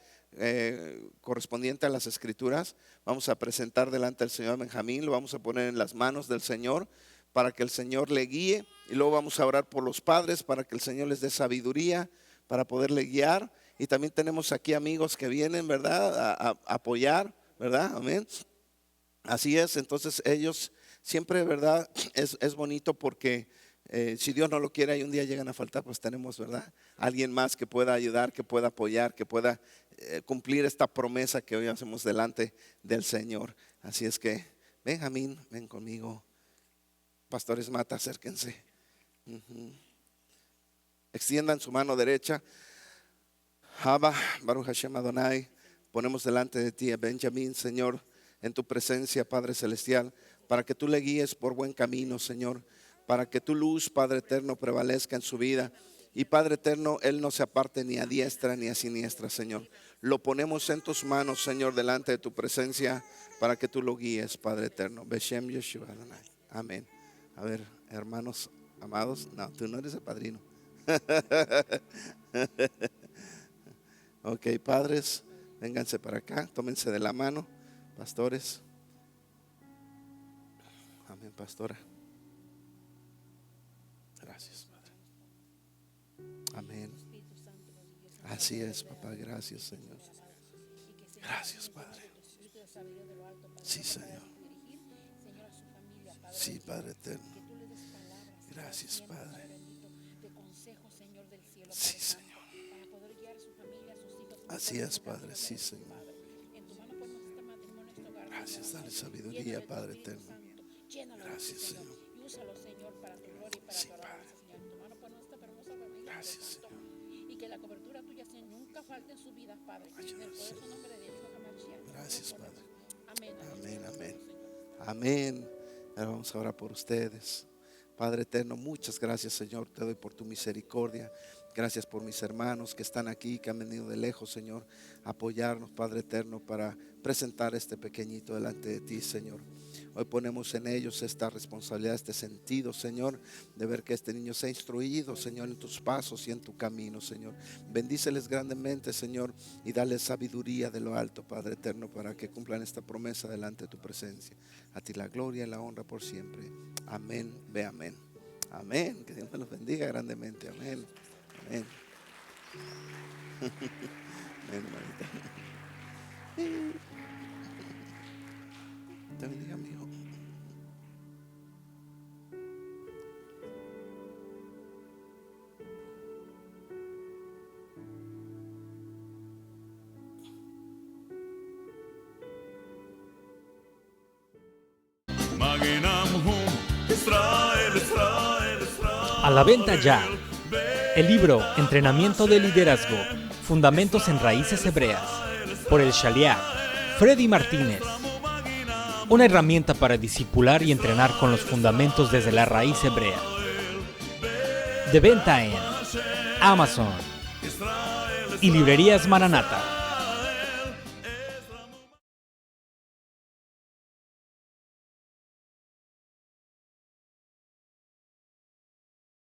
Correspondiente a las Escrituras, vamos a presentar delante del Señor a Benjamín, lo vamos a poner en las manos del Señor para que el Señor le guíe, y luego vamos a orar por los padres para que el Señor les dé sabiduría para poderle guiar. Y también tenemos aquí amigos que vienen, ¿verdad? A apoyar, ¿verdad? Amén. Así es, entonces ellos siempre, ¿verdad? Es bonito porque si Dios no lo quiere y un día llegan a faltar, pues tenemos, ¿verdad? Alguien más que pueda ayudar, que pueda apoyar, que pueda cumplir esta promesa que hoy hacemos delante del Señor. Así es que, Benjamín, ven conmigo. Pastores Mata, acérquense. Extiendan su mano derecha. Abba, Baruch Hashem Adonai, ponemos delante de ti a Benjamín, Señor, en tu presencia, Padre Celestial, para que tú le guíes por buen camino, Señor, para que tu luz, Padre eterno, prevalezca en su vida. Y Padre eterno, él no se aparte ni a diestra ni a siniestra, Señor. Lo ponemos en tus manos, Señor, delante de tu presencia, para que tú lo guíes, Padre eterno. Beshem Yeshua Adonai. Amén. A ver, hermanos amados, no, tú no eres el padrino. Ok, padres, vénganse para acá, tómense de la mano, pastores. Amén, pastora. Gracias, Padre. Amén. Así es, papá, gracias, Señor. Gracias, Padre. Sí, Señor. Sí, Padre eterno. Gracias, Padre. Sí, Señor. Así es, Padre, sí, Señor. Gracias, dale sabiduría, Padre eterno. Gracias, Señor. Sí, Padre. Gracias, Señor. Y que la cobertura tuya, Señor, nunca falte en su vida, Padre. En el poderoso nombre de Yeshua HaMashiach. Gracias, Padre. Amén. Amén, amén. Amén. Ahora vamos a orar por ustedes. Padre eterno, muchas gracias, Señor. Te doy por tu misericordia. Gracias por mis hermanos que están aquí, que han venido de lejos, Señor, a apoyarnos, Padre eterno, para presentar este pequeñito delante de ti, Señor. Hoy ponemos en ellos esta responsabilidad, este sentido, Señor, de ver que este niño sea instruido, Señor, en tus pasos y en tu camino, Señor. Bendíceles grandemente, Señor, y dale sabiduría de lo alto, Padre eterno, para que cumplan esta promesa delante de tu presencia. A ti la gloria y la honra por siempre. Amén, ve amén. Amén, que Dios me los bendiga grandemente. Amén, amén. Amén, hermanita. Te bendiga, mi hijo. A la venta ya. El libro Entrenamiento de Liderazgo, Fundamentos en Raíces Hebreas, por el Shaliach Freddy Martínez. Una herramienta para discipular y entrenar con los fundamentos desde la raíz hebrea. De venta en Amazon y librerías Maranata.